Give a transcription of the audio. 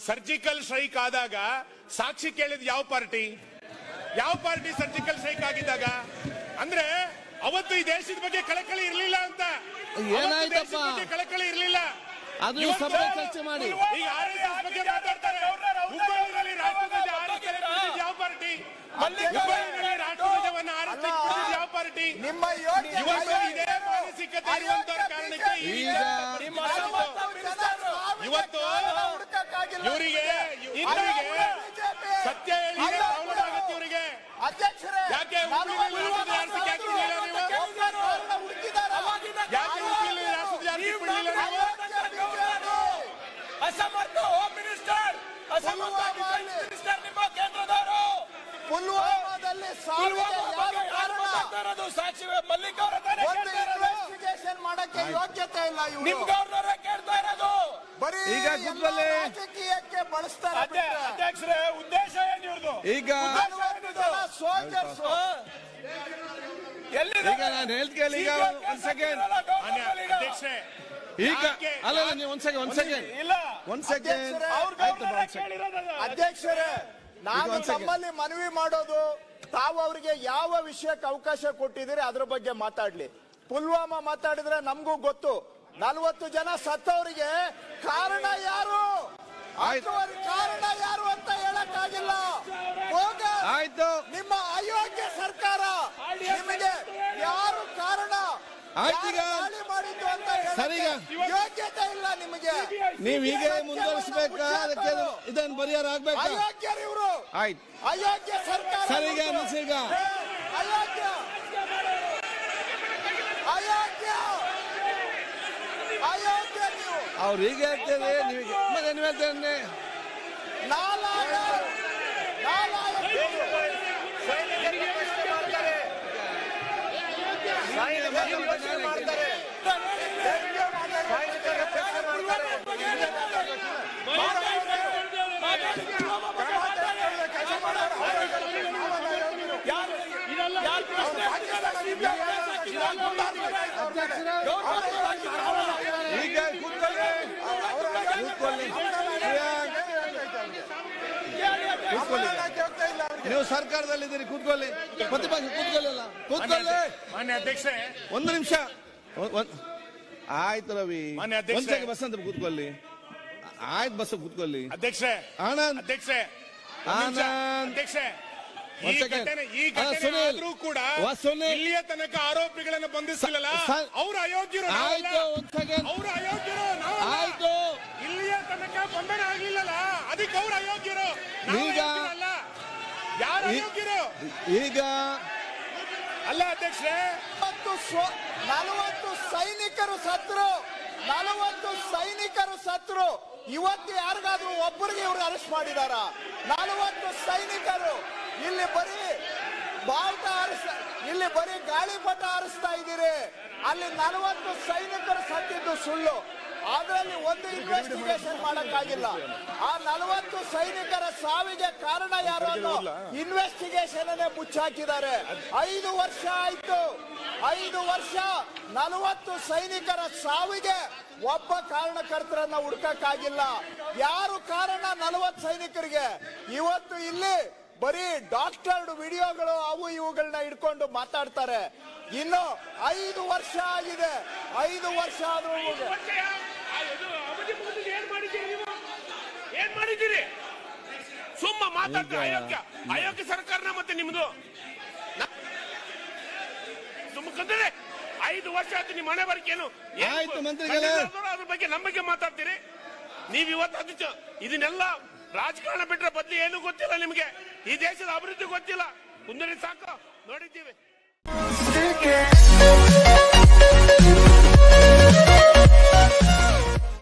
Surgical strike ಆದಾಗ ಸಾಕ್ಷಿ ಕೇಳಿದ ಯಾವ ಪಾರ್ಟಿ ಸರ್ಜಿಕಲ್ ಸ್ಟ್ರೈಕ್ ಆಗಿದ್ದಾಗ? ಅಂದ್ರೆ ಅವತ್ತು ಈ ದೇಶದ ಬಗ್ಗೆ ಕಳಕಳಿ ಇರಲಿಲ್ಲ ಅಂತ, ಕಳಕಳಿ ಇರಲಿಲ್ಲ. ಅದು ಸಭೆ ಚರ್ಚೆ ಮಾಡಿ. ಈಗ RSS ಬಗ್ಗೆ ಮಾತಾಡ್ತಾರೆ. ಹುಬ್ಬಳ್ಳಿಯಲ್ಲಿ ರಾಷ್ಟ್ರಧ್ವಜ ಹಾರಿಸಿದ ಯಾವ ಪಾರ್ಟಿ? ಹುಬ್ಬಳ್ಳಿಯಲ್ಲಿ ರಾಷ್ಟ್ರಧ್ವಜವನ್ನು ಹಾರಿಸಿದ ಯಾವ ಪಾರ್ಟಿ? ಇವತ್ತು ಇದೇ ಮಾನಸಿಕತೆ ಇರುವಂತವ್ರ ಕಾರಣಕ್ಕೆ ಇವತ್ತು ಇವರಿಗೆ ಸತ್ಯ ಹೇಳಿ ಪ್ರಾಬ್ಲಮ್ ಆಗುತ್ತೆ ಇವರಿಗೆ. ಯಾಕೆ ಹುಬ್ಬಳ್ಳಿಯಲ್ಲಿ ರಾಷ್ಟ್ರಧ್ವಜ ಅಸಮರ್ಥ ಹೋಮ್ ಮಿನಿಸ್ಟರ್, ಅಸಮರ್ಥ ಡಿಫೆನ್ಸ್ ಮಿನಿಸ್ಟರ್ ನಿಮ್ಮ ಕೇಂದ್ರದವರು. ಪುಲ್ವಾಮಾದಲ್ಲಿ ಸಾಕ್ಷಿ ಮಲ್ಲಿಕ್ ಅವರ ಇನ್ವೆಸ್ಟಿಗೇಷನ್ ಮಾಡಕ್ಕೆ ಯೋಗ್ಯತೆ ಇಲ್ಲ. ನಿಮ್ ಗವರ್ನರ್ ಕೇಳ್ತಾ ಇರೋದು ಈಗ ರಾಜಕೀಯಕ್ಕೆ ಬಳಸ್ತಾರೆ. ಅಧ್ಯಕ್ಷರೇ, ಉದ್ದೇಶ ಏನು ಇವ್ರದ್ದು? ಈಗ ಸೋಲ್ಜರ್ಸ್ ಈಗ ನಾನು ಹೇಳ್ತೀನಿ. ಈಗ ಒಂದ್ ಸೆಕೆಂಡ್ ಅಧ್ಯಕ್ಷರೇ, ಈಗ ಅಲ್ಲ ನೀವು ಒಂದ್ ಸೆಕೆಂಡ್ ಅಧ್ಯಕ್ಷರೇ, ನಾನು ತಮ್ಮಲ್ಲಿ ಮನವಿ ಮಾಡೋದು, ತಾವು ಅವರಿಗೆ ಯಾವ ವಿಷಯಕ್ಕೆ ಅವಕಾಶ ಕೊಟ್ಟಿದ್ದೀರಿ ಅದ್ರ ಬಗ್ಗೆ ಮಾತಾಡ್ಲಿ. ಪುಲ್ವಾಮಾ ಮಾತಾಡಿದ್ರೆ ನಮಗೂ ಗೊತ್ತು. 40 ಜನ ಸತ್ತವರಿಗೆ ಕಾರಣ ಯಾರು ಅಂತ ಹೇಳಕ್ಕಾಗಿಲ್ಲ. ಆಯ್ತು, ನಿಮ್ಮ ಅಯೋಗ್ಯ ಸರ್ಕಾರ, ನಿಮಗೆ ಯಾರು ಕಾರಣ ಮಾಡಿದ್ದು ಅಂತ ಯೋಗ್ಯತೆ ಇಲ್ಲ ನಿಮಗೆ. ನೀವ್ ಹೀಗೆ ಮುಂದುವರಿಸಬೇಕಾ? ಅದಕ್ಕೆ ಇದನ್ನು ಪರಿಹಾರ ಆಗ್ಬೇಕು. ಅಯೋಗ್ಯರು ಇವರು. ಆಯ್ತು, ಅಯೋಗ್ಯ ಸರ್ಕಾರ. ಸರಿಗ ಈಗ ಅಯೋಗ್ಯ ನೀವು. ಅವ್ರು ಹೀಗೆ ಹೇಳ್ತೇವೆ, ನೀವೀಗ ಮತ್ತೆ ನೀವು ಹೇಳ್ತೇನೆ. ಈಗ ನೀವು ಸರ್ಕಾರದಲ್ಲಿದ್ದೀರಿ, ಕೂತ್ಕೊಳ್ಳಿ. ಪ್ರತಿಪಕ್ಷ ಕೂತ್ಕೊಳ್ಳಿ. ಮಾನ್ಯ ಅಧ್ಯಕ್ಷರೇ, ಒಂದು ನಿಮಿಷ. ಆಯ್ತು ರವಿ, ಒಂದ್ಸಲ ಬಸ್ ಅಂತ ಕೂತ್ಕೊಳ್ಳಿ. ಆಯ್ತು, ಬಸ್ ಕೂತ್ಕೊಳ್ಳಿ. ಅಧ್ಯಕ್ಷರೇ, ಆನಂದ್ ಅಧ್ಯಕ್ಷರೇ, ಈ ಘಟನೆ ಆದ್ರೂ ಕೂಡ ಇಲ್ಲಿಯ ತನಕ ಆರೋಪಿಗಳನ್ನು ಬಂಧಿಸಿಲ್ಲ. ಅವರು ಅಯೋಗ್ಯರು, ಅವರು ಅಯೋಗ್ಯರು. ಆಯ್ತು, ಇಲ್ಲಿಯ ತನಕ ಬಂಧನ ಆಗ್ಲಿಲ್ಲಲ್ಲ, ಅದಕ್ಕೆ ಅವರು ಅಯೋಗ್ಯರು. ಅಲ್ಲ, ಯಾರು ಅಯೋಗ್ಯರು? ಈಗ ಅಲ್ಲ ಅಧ್ಯಕ್ಷರೇ, 40 ಸೈನಿಕರು ಸತ್ರು. ಇವತ್ತು ಯಾರಿಗಾದ್ರೂ ಒಬ್ಬರಿಗೆ ಇವರು ಅರೆಸ್ಟ್ ಮಾಡಿದಾರ? 40 ಸೈನಿಕರು. ಇಲ್ಲಿ ಬರೀ ಗಾಳಿಪಟ ಹಾರಿಸ್ತಾ ಇದ್ದೀರಿ. ಅಲ್ಲಿ 40 ಸೈನಿಕರು ಸತ್ತಿದ್ದು ಸುಳ್ಳು. ಅದರಲ್ಲಿ ಒಂದು ಇನ್ವೆಸ್ಟಿಗೇಷನ್ ಮಾಡಕ್ಕಾಗಿಲ್ಲ. ಆ 40 ಸೈನಿಕರ ಸಾವಿಗೆ ಕಾರಣ ಯಾರು ಅನ್ನೋ ಇನ್ವೆಸ್ಟಿಗೇಷನ್ ಮುಚ್ಚಾಕಿದ್ದಾರೆ. 5 ವರ್ಷ ಆಯ್ತು. 5 ವರ್ಷ 40 ಸೈನಿಕರ ಸಾವಿಗೆ ಒಬ್ಬ ಕಾರಣಕರ್ತರನ್ನ ಹುಡುಕಕ್ಕಾಗಿಲ್ಲ. ಯಾರು ಕಾರಣ 40 ಸೈನಿಕರಿಗೆ? ಇವತ್ತು ಇಲ್ಲಿ ಬರೀ ಡಾಕ್ಟರ್ಡ್ ವಿಡಿಯೋಗಳು ಅವು ಇವುಗಳನ್ನ ಇಟ್ಕೊಂಡು ಮಾತಾಡ್ತಾರೆ. ಇನ್ನು 5 ವರ್ಷ ಆಗಿದೆ. 5 ವರ್ಷ ಆದ್ರೂ ಏನ್ ಮಾಡಿದ್ದೀರಿ? ಸುಮ್ಮ ಮಾತಾಡ್ತಾರೆ. ಅಯೋಗ್ಯ ಸರ್ಕಾರನ ಮತ್ತೆ ನಿಮ್ದು. ಸುಮ್ಮನೆ 5 ವರ್ಷ ಆಯ್ತು ನಿಮ್ಮ ಮನೆ ಬರಕೇನು? ಅದ್ರ ಬಗ್ಗೆ ನಮ್ಮ ಬಗ್ಗೆ ಮಾತಾಡ್ತೀರಿ ನೀವ್. ಇವತ್ತು ಇದನ್ನೆಲ್ಲ ರಾಜಕಾರಣ ಬಿಟ್ರೆ ಬದ್ಲಿ ಏನು ಗೊತ್ತಿಲ್ಲ ನಿಮ್ಗೆ. ಈ ದೇಶದ ಅಭಿವೃದ್ಧಿ ಗೊತ್ತಿಲ್ಲ. ಕುಂದರಿ ಸಾಕು, ನೋಡಿದ್ದೀವಿ.